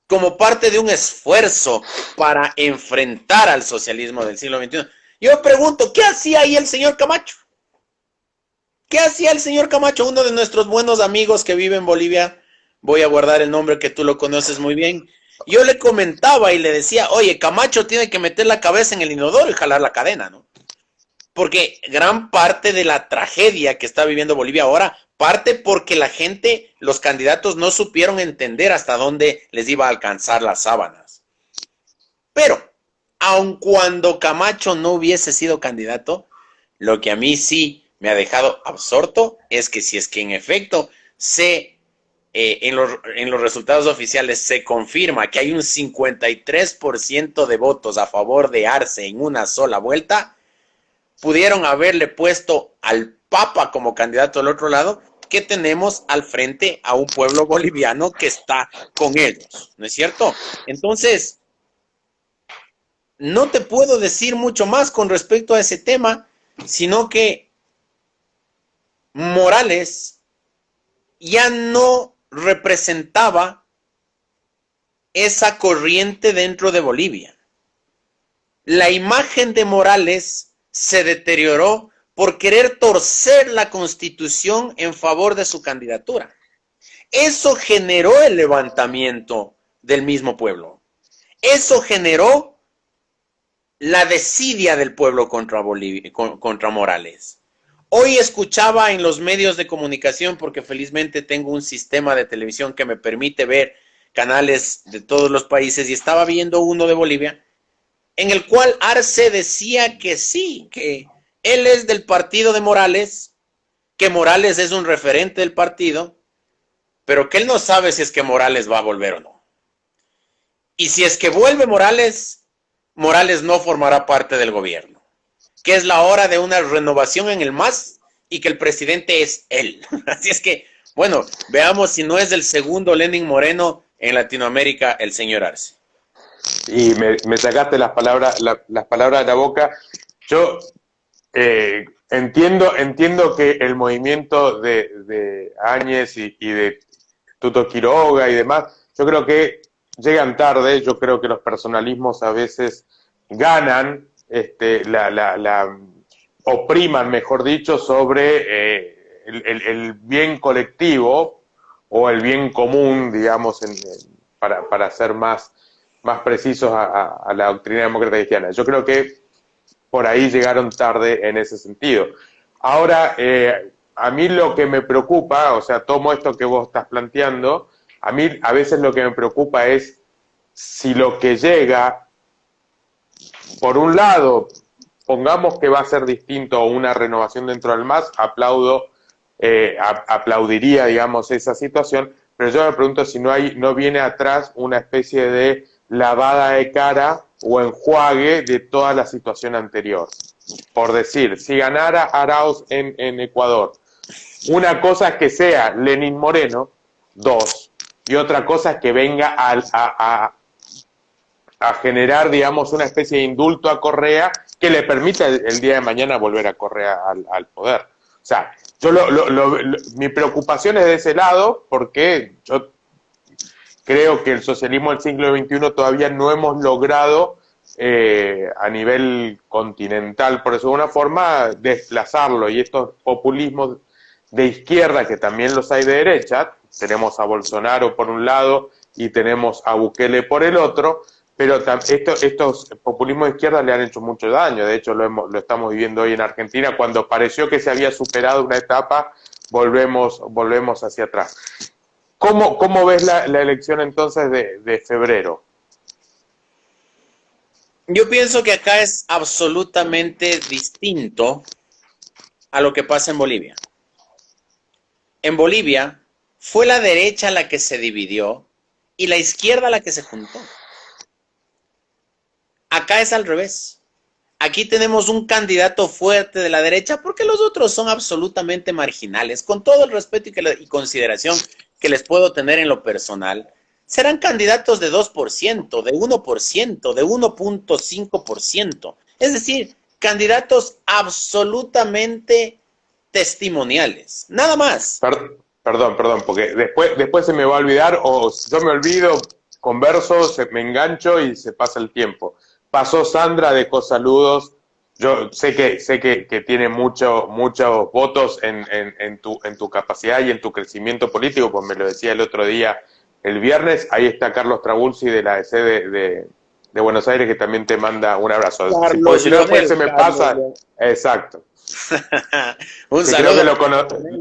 como parte de un esfuerzo para enfrentar al socialismo del siglo XXI. Yo pregunto, ¿qué hacía ahí el señor Camacho? ¿Qué hacía el señor Camacho? Uno de nuestros buenos amigos que vive en Bolivia, voy a guardar el nombre que tú lo conoces muy bien. Yo le comentaba y le decía, oye, Camacho tiene que meter la cabeza en el inodoro y jalar la cadena, ¿no? Porque gran parte de la tragedia que está viviendo Bolivia ahora parte porque la gente, los candidatos no supieron entender hasta dónde les iba a alcanzar las sábanas. Pero, aun cuando Camacho no hubiese sido candidato, lo que a mí sí me ha dejado absorto es que si es que en efecto en los resultados oficiales se confirma que hay un 53% de votos a favor de Arce en una sola vuelta, pudieron haberle puesto al Papa como candidato al otro lado, que tenemos al frente a un pueblo boliviano que está con ellos, ¿no es cierto? Entonces, no te puedo decir mucho más con respecto a ese tema, sino que Morales ya no representaba esa corriente dentro de Bolivia. La imagen de Morales se deterioró por querer torcer la Constitución en favor de su candidatura. Eso generó el levantamiento del mismo pueblo. Eso generó la desidia del pueblo contra Morales. Hoy escuchaba en los medios de comunicación, porque felizmente tengo un sistema de televisión que me permite ver canales de todos los países, y estaba viendo uno de Bolivia, en el cual Arce decía que sí, que él es del partido de Morales, que Morales es un referente del partido, pero que él no sabe si es que Morales va a volver o no. Y si es que vuelve Morales, Morales no formará parte del gobierno, que es la hora de una renovación en el MAS y que el presidente es él. Así es que, bueno, veamos si no es el segundo Lenin Moreno en Latinoamérica el señor Arce. Y me sacaste las palabras de la boca. Yo entiendo que el movimiento de Áñez y de Tuto Quiroga y demás, yo creo que llegan tarde. Yo creo que los personalismos a veces ganan, opriman, mejor dicho, sobre el bien colectivo o el bien común, digamos, para ser más precisos a la doctrina demócrata cristiana. Yo creo que por ahí llegaron tarde en ese sentido. Ahora, a mí lo que me preocupa, o sea, tomo esto que vos estás planteando, a mí a veces lo que me preocupa es si lo que llega, por un lado, pongamos que va a ser distinto o una renovación dentro del MAS, aplaudiría, digamos, esa situación, pero yo me pregunto si no viene atrás una especie de lavada de cara o enjuague de toda la situación anterior. Por decir, si ganara Arauz en Ecuador, una cosa es que sea Lenín Moreno, 2, y otra cosa es que venga a generar, digamos, una especie de indulto a Correa que le permita el día de mañana volver a Correa al poder. O sea, mi preocupación es de ese lado, porque yo creo que el socialismo del siglo XXI todavía no hemos logrado a nivel continental, por eso de alguna forma, desplazarlo, y estos populismos de izquierda, que también los hay de derecha, tenemos a Bolsonaro por un lado y tenemos a Bukele por el otro, pero estos populismos de izquierda le han hecho mucho daño. De hecho lo estamos viviendo hoy en Argentina. Cuando pareció que se había superado una etapa, volvemos hacia atrás. ¿Cómo ves la elección entonces de febrero? Yo pienso que acá es absolutamente distinto a lo que pasa en Bolivia. En Bolivia fue la derecha la que se dividió y la izquierda la que se juntó. Acá es al revés. Aquí tenemos un candidato fuerte de la derecha porque los otros son absolutamente marginales. Con todo el respeto y consideración que les puedo tener en lo personal, serán candidatos de 2%, de 1%, de 1.5%. Es decir, candidatos absolutamente testimoniales. Nada más. Perdón, porque después se me va a olvidar, o yo me olvido, converso, me engancho y se pasa el tiempo. Pasó Sandra, dejó saludos. Yo sé que tiene muchos votos en tu capacidad y en tu crecimiento político, pues me lo decía el otro día, el viernes. Ahí está Carlos Trabulsi de la EC de Buenos Aires, que también te manda un abrazo. Si no, después se me pasa. Exacto. Un saludo.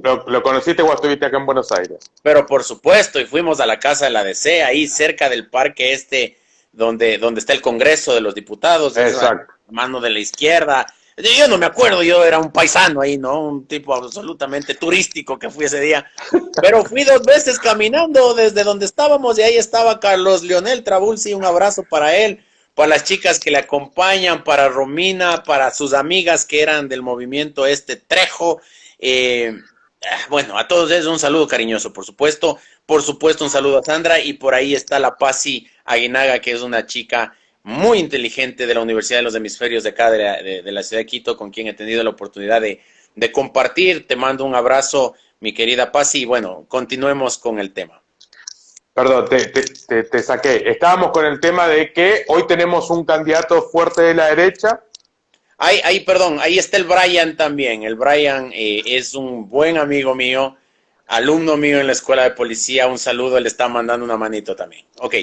Creo que lo conociste cuando estuviste acá en Buenos Aires. Pero por supuesto, y fuimos a la casa de la DC, ahí cerca del parque donde está el Congreso de los Diputados. Exacto. Mano de la izquierda. Yo no me acuerdo, yo era un paisano ahí, ¿no? Un tipo absolutamente turístico que fui ese día. Pero fui 2 veces caminando desde donde estábamos y ahí estaba Carlos Leonel Trabulsi. Un abrazo para él, para las chicas que le acompañan, para Romina, para sus amigas que eran del movimiento Trejo. Bueno, a todos ellos un saludo cariñoso, por supuesto. Por supuesto, un saludo a Sandra. Y por ahí está la Pasi Aguinaga, que es una chica muy inteligente de la Universidad de los Hemisferios de acá, de la ciudad de Quito, con quien he tenido la oportunidad de compartir. Te mando un abrazo, mi querida Pasi, y bueno, continuemos con el tema. Perdón, te saqué. Estábamos con el tema de que hoy tenemos un candidato fuerte de la derecha. Perdón, ahí está el Brian también. El Brian es un buen amigo mío, alumno mío en la escuela de policía. Un saludo, le está mandando una manito también. Ok,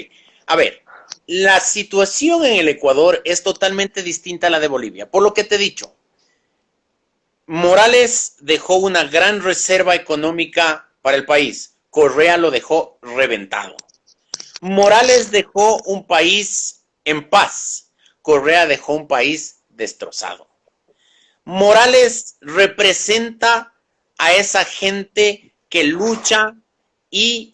a ver. La situación en el Ecuador es totalmente distinta a la de Bolivia. Por lo que te he dicho, Morales dejó una gran reserva económica para el país. Correa lo dejó reventado. Morales dejó un país en paz. Correa dejó un país destrozado. Morales representa a esa gente que lucha y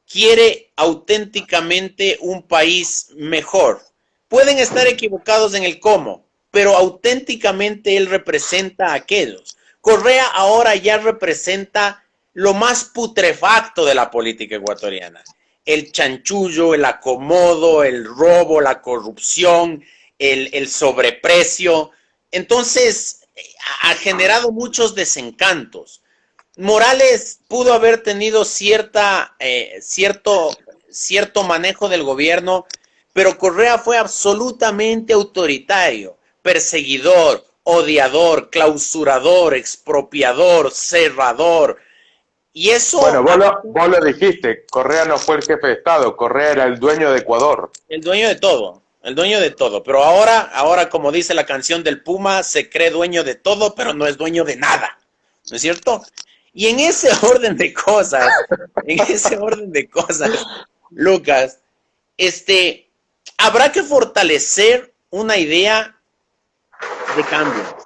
quiere auténticamente un país mejor. Pueden estar equivocados en el cómo, pero auténticamente él representa a aquellos. Correa ahora ya representa lo más putrefacto de la política ecuatoriana. El chanchullo, el acomodo, el robo, la corrupción, el sobreprecio. Entonces, ha generado muchos desencantos. Morales pudo haber tenido cierto manejo del gobierno, pero Correa fue absolutamente autoritario, perseguidor, odiador, clausurador, expropiador, cerrador. Y eso... Bueno, vos lo dijiste, Correa no fue el jefe de Estado, Correa era el dueño de Ecuador. El dueño de todo. Pero ahora como dice la canción del Puma, se cree dueño de todo, pero no es dueño de nada. ¿No es cierto? Y en ese orden de cosas, Lucas, habrá que fortalecer una idea de cambio.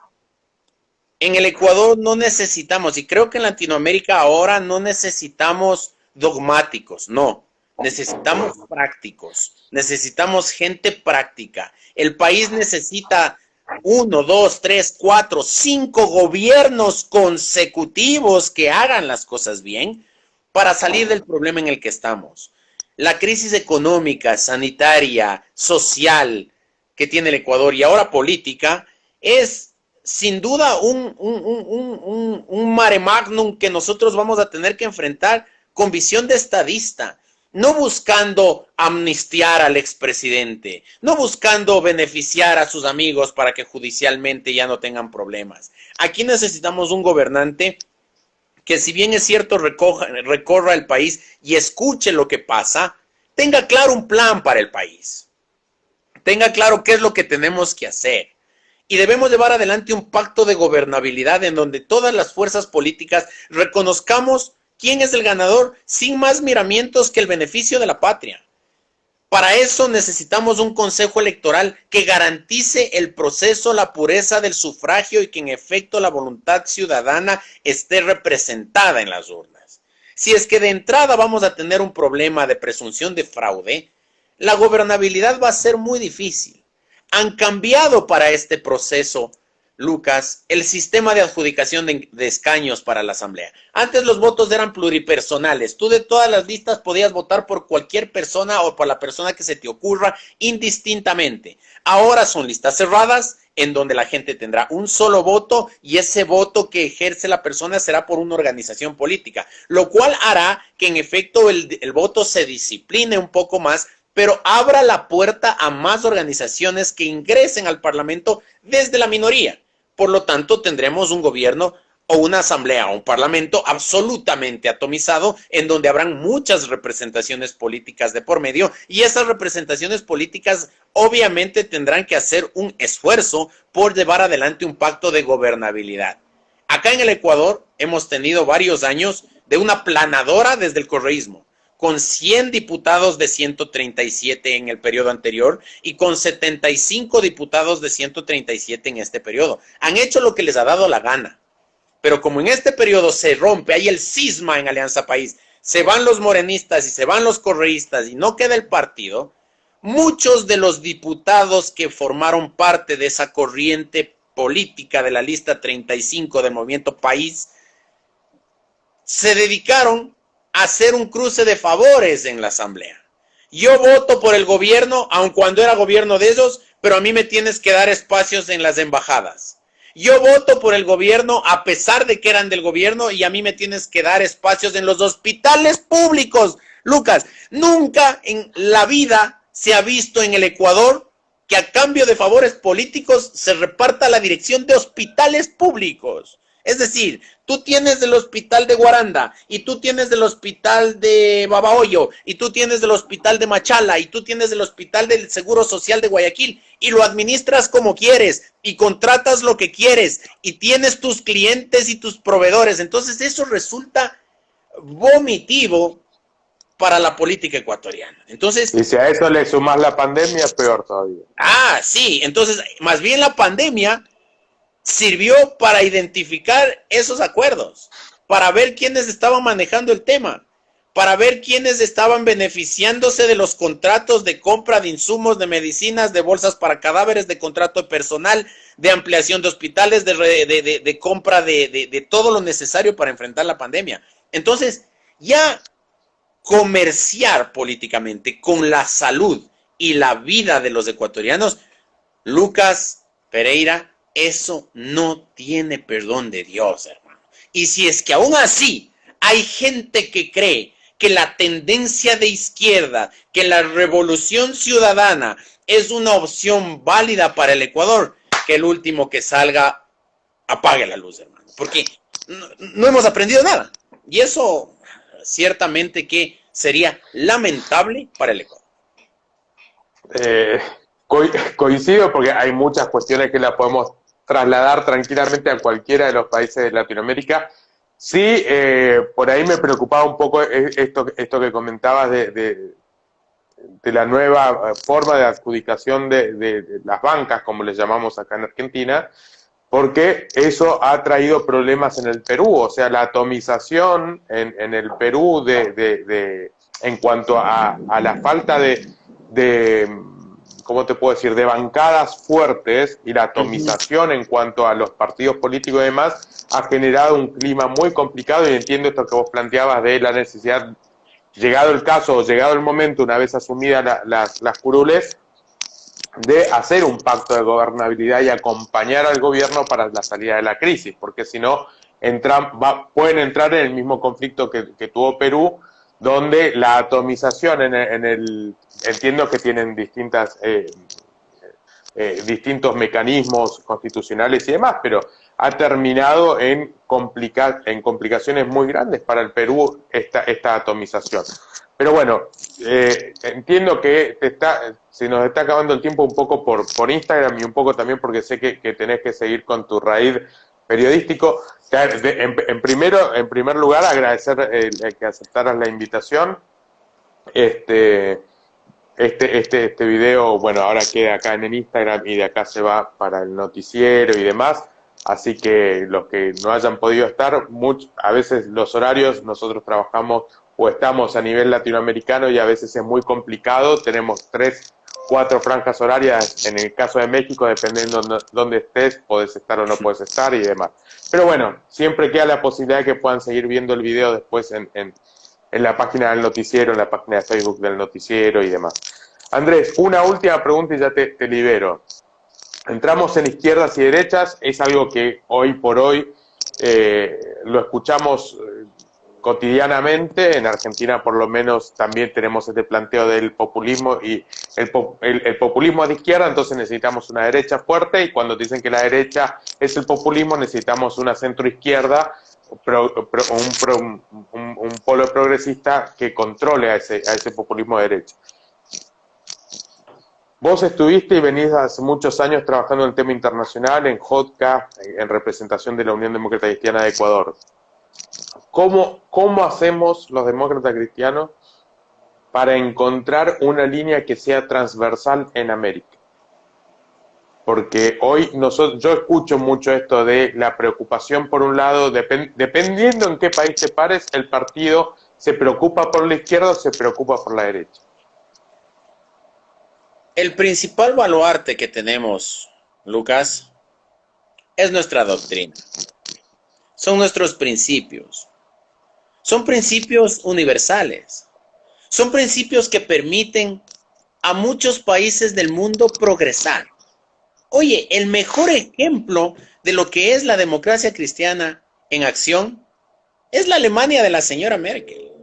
En el Ecuador no necesitamos, y creo que en Latinoamérica ahora no necesitamos dogmáticos, no. Necesitamos prácticos, necesitamos gente práctica. El país necesita 1, 2, 3, 4, 5 gobiernos consecutivos que hagan las cosas bien para salir del problema en el que estamos. La crisis económica, sanitaria, social que tiene el Ecuador y ahora política es sin duda un mare magnum que nosotros vamos a tener que enfrentar con visión de estadista, no buscando amnistiar al expresidente, no buscando beneficiar a sus amigos para que judicialmente ya no tengan problemas. Aquí necesitamos un gobernante que, si bien es cierto, recorra el país y escuche lo que pasa, tenga claro un plan para el país, tenga claro qué es lo que tenemos que hacer. Y debemos llevar adelante un pacto de gobernabilidad en donde todas las fuerzas políticas reconozcamos quién es el ganador sin más miramientos que el beneficio de la patria. Para eso necesitamos un consejo electoral que garantice el proceso, la pureza del sufragio y que en efecto la voluntad ciudadana esté representada en las urnas. Si es que de entrada vamos a tener un problema de presunción de fraude, la gobernabilidad va a ser muy difícil. Han cambiado para este proceso, Lucas, el sistema de adjudicación de escaños para la Asamblea. Antes los votos eran pluripersonales. Tú de todas las listas podías votar por cualquier persona o por la persona que se te ocurra indistintamente. Ahora son listas cerradas en donde la gente tendrá un solo voto y ese voto que ejerce la persona será por una organización política, lo cual hará que en efecto el voto se discipline un poco más, pero abra la puerta a más organizaciones que ingresen al Parlamento desde la minoría. Por lo tanto, tendremos un gobierno o una asamblea o un parlamento absolutamente atomizado en donde habrán muchas representaciones políticas de por medio y esas representaciones políticas obviamente tendrán que hacer un esfuerzo por llevar adelante un pacto de gobernabilidad. Acá en el Ecuador hemos tenido varios años de una planadora desde el correísmo, con 100 diputados de 137 en el periodo anterior y con 75 diputados de 137 en este periodo. Han hecho lo que les ha dado la gana. Pero como en este periodo se rompe, hay el cisma en Alianza País, se van los morenistas y se van los correístas y no queda el partido, muchos de los diputados que formaron parte de esa corriente política de la lista 35 del Movimiento País se dedicaron hacer un cruce de favores en la asamblea. Yo voto por el gobierno, aun cuando era gobierno de ellos, pero a mí me tienes que dar espacios en las embajadas. Yo voto por el gobierno a pesar de que eran del gobierno y a mí me tienes que dar espacios en los hospitales públicos. Lucas, nunca en la vida se ha visto en el Ecuador que a cambio de favores políticos se reparta la dirección de hospitales públicos. Es decir, tú tienes del hospital de Guaranda, y tú tienes del hospital de Babahoyo, y tú tienes del hospital de Machala, y tú tienes del hospital del Seguro Social de Guayaquil, y lo administras como quieres, y contratas lo que quieres, y tienes tus clientes y tus proveedores. Entonces eso resulta vomitivo para la política ecuatoriana. Entonces, y si a eso le sumas la pandemia, peor todavía. Sí, entonces, más bien la pandemia sirvió para identificar esos acuerdos, para ver quiénes estaban manejando el tema, para ver quiénes estaban beneficiándose de los contratos de compra de insumos, de medicinas, de bolsas para cadáveres, de contrato de personal, de ampliación de hospitales, de compra de todo lo necesario para enfrentar la pandemia. Entonces, ya comerciar políticamente con la salud y la vida de los ecuatorianos, Lucas Pereira, eso no tiene perdón de Dios, hermano. Y si es que aún así hay gente que cree que la tendencia de izquierda, que la revolución ciudadana es una opción válida para el Ecuador, que el último que salga apague la luz, hermano. Porque no hemos aprendido nada. Y eso ciertamente que sería lamentable para el Ecuador. Coincido porque hay muchas cuestiones que las podemos trasladar tranquilamente a cualquiera de los países de Latinoamérica. Sí, por ahí me preocupaba un poco esto que comentabas de la nueva forma de adjudicación de las bancas, como les llamamos acá en Argentina, porque eso ha traído problemas en el Perú. O sea, la atomización en el Perú en cuanto a la falta ¿cómo te puedo decir?, de bancadas fuertes, y la atomización en cuanto a los partidos políticos y demás, ha generado un clima muy complicado. Y entiendo esto que vos planteabas de la necesidad, llegado el caso o llegado el momento, una vez asumidas las curules, de hacer un pacto de gobernabilidad y acompañar al gobierno para la salida de la crisis, porque si no pueden entrar en el mismo conflicto que tuvo Perú, donde la atomización entiendo que tienen distintos mecanismos constitucionales y demás, pero ha terminado en complicaciones muy grandes para el Perú esta atomización. Pero bueno, entiendo que se nos está acabando el tiempo un poco por Instagram, y un poco también porque sé que tenés que seguir con tu raíz periodístico. En primer lugar, agradecer que aceptaras la invitación. Este video, bueno, ahora queda acá en el Instagram y de acá se va para el noticiero y demás. Así que los que no hayan podido estar, a veces los horarios, nosotros trabajamos o estamos a nivel latinoamericano y a veces es muy complicado. Tenemos 3, 4 franjas horarias. En el caso de México, dependiendo de dónde estés, podés estar o no podés estar y demás. Pero bueno, siempre queda la posibilidad de que puedan seguir viendo el video después en la página del noticiero, en la página de Facebook del noticiero y demás. Andrés, una última pregunta y ya te libero. Entramos en izquierdas y derechas, es algo que hoy por hoy lo escuchamos cotidianamente. En Argentina por lo menos también tenemos este planteo del populismo, y el populismo es de izquierda, entonces necesitamos una derecha fuerte, y cuando dicen que la derecha es el populismo, necesitamos una centroizquierda, un polo progresista que controle a ese populismo de derecha. Vos estuviste y venís hace muchos años trabajando en el tema internacional, en JOTCA, en representación de la Unión Demócrata Cristiana de Ecuador. ¿Cómo hacemos los demócratas cristianos para encontrar una línea que sea transversal en América? Porque hoy yo escucho mucho esto de la preocupación, por un lado, dependiendo en qué país te pares, el partido se preocupa por la izquierda o se preocupa por la derecha. El principal baluarte que tenemos, Lucas, es nuestra doctrina. Son nuestros principios. Son principios universales. Son principios que permiten a muchos países del mundo progresar. Oye, el mejor ejemplo de lo que es la democracia cristiana en acción es la Alemania de la señora Merkel.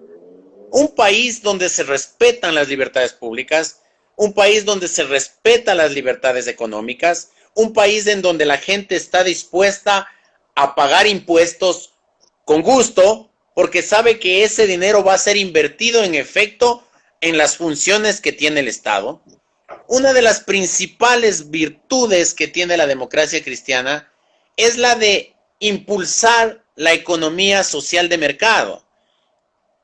Un país donde se respetan las libertades públicas, un país donde se respetan las libertades económicas, un país en donde la gente está dispuesta a pagar impuestos con gusto, porque sabe que ese dinero va a ser invertido en efecto en las funciones que tiene el Estado. Una de las principales virtudes que tiene la democracia cristiana es la de impulsar la economía social de mercado,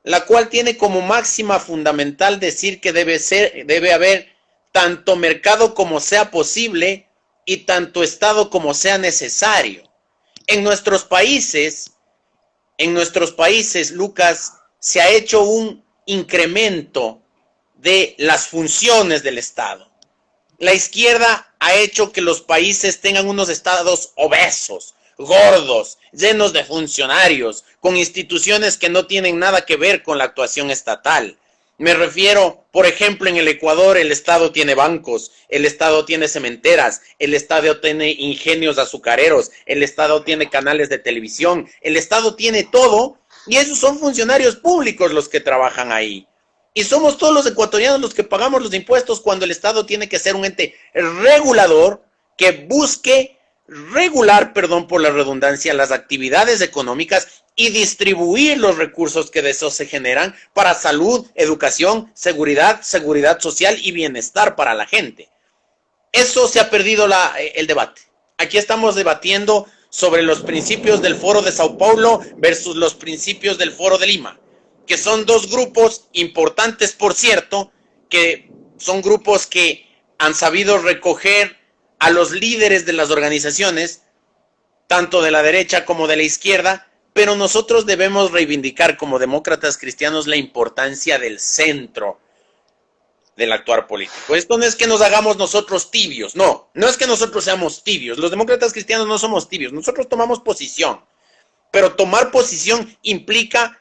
la cual tiene como máxima fundamental decir que debe haber tanto mercado como sea posible y tanto Estado como sea necesario. En nuestros países, Lucas, se ha hecho un incremento de las funciones del Estado. La izquierda ha hecho que los países tengan unos estados obesos, gordos, llenos de funcionarios, con instituciones que no tienen nada que ver con la actuación estatal. Me refiero, por ejemplo, en el Ecuador el Estado tiene bancos, el Estado tiene cementeras, el Estado tiene ingenios azucareros, el Estado tiene canales de televisión, el Estado tiene todo, y esos son funcionarios públicos los que trabajan ahí. Y somos todos los ecuatorianos los que pagamos los impuestos, cuando el Estado tiene que ser un ente regulador que busque regular, por la redundancia, las actividades económicas y distribuir los recursos que de eso se generan para salud, educación, seguridad social y bienestar para la gente. Eso se ha perdido el debate. Aquí estamos debatiendo sobre los principios del Foro de Sao Paulo versus los principios del Foro de Lima, que son dos grupos importantes, por cierto, que son grupos que han sabido recoger a los líderes de las organizaciones, tanto de la derecha como de la izquierda, pero nosotros debemos reivindicar como demócratas cristianos la importancia del centro del actuar político. Esto no es que nos hagamos nosotros tibios, no es que nosotros seamos tibios. Los demócratas cristianos no somos tibios, nosotros tomamos posición, pero tomar posición implica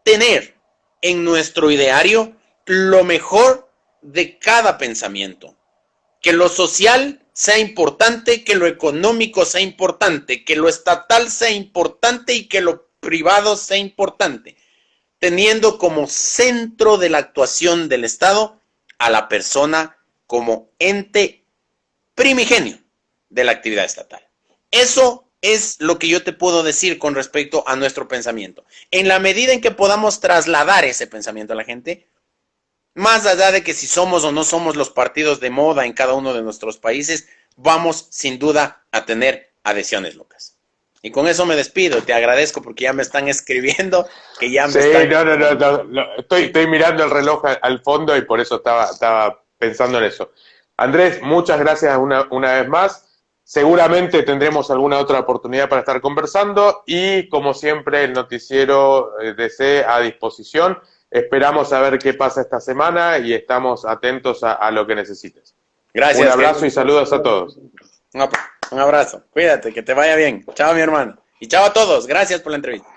tener en nuestro ideario lo mejor de cada pensamiento. Que lo social sea importante, que lo económico sea importante, que lo estatal sea importante y que lo privado sea importante, teniendo como centro de la actuación del Estado a la persona como ente primigenio de la actividad estatal. Eso es lo que yo te puedo decir con respecto a nuestro pensamiento. En la medida en que podamos trasladar ese pensamiento a la gente, más allá de que si somos o no somos los partidos de moda en cada uno de nuestros países, vamos sin duda a tener adhesiones, Lucas. Y con eso me despido, te agradezco porque ya me están escribiendo, que ya me están... No. Estoy mirando el reloj al fondo y por eso estaba pensando en eso. Andrés, muchas gracias una vez más. Seguramente tendremos alguna otra oportunidad para estar conversando y, como siempre, el noticiero DC a disposición. Esperamos a ver qué pasa esta semana y estamos atentos a lo que necesites. Gracias. Un abrazo y saludos a todos. Un abrazo. Cuídate, que te vaya bien. Chao, mi hermano. Y chao a todos. Gracias por la entrevista.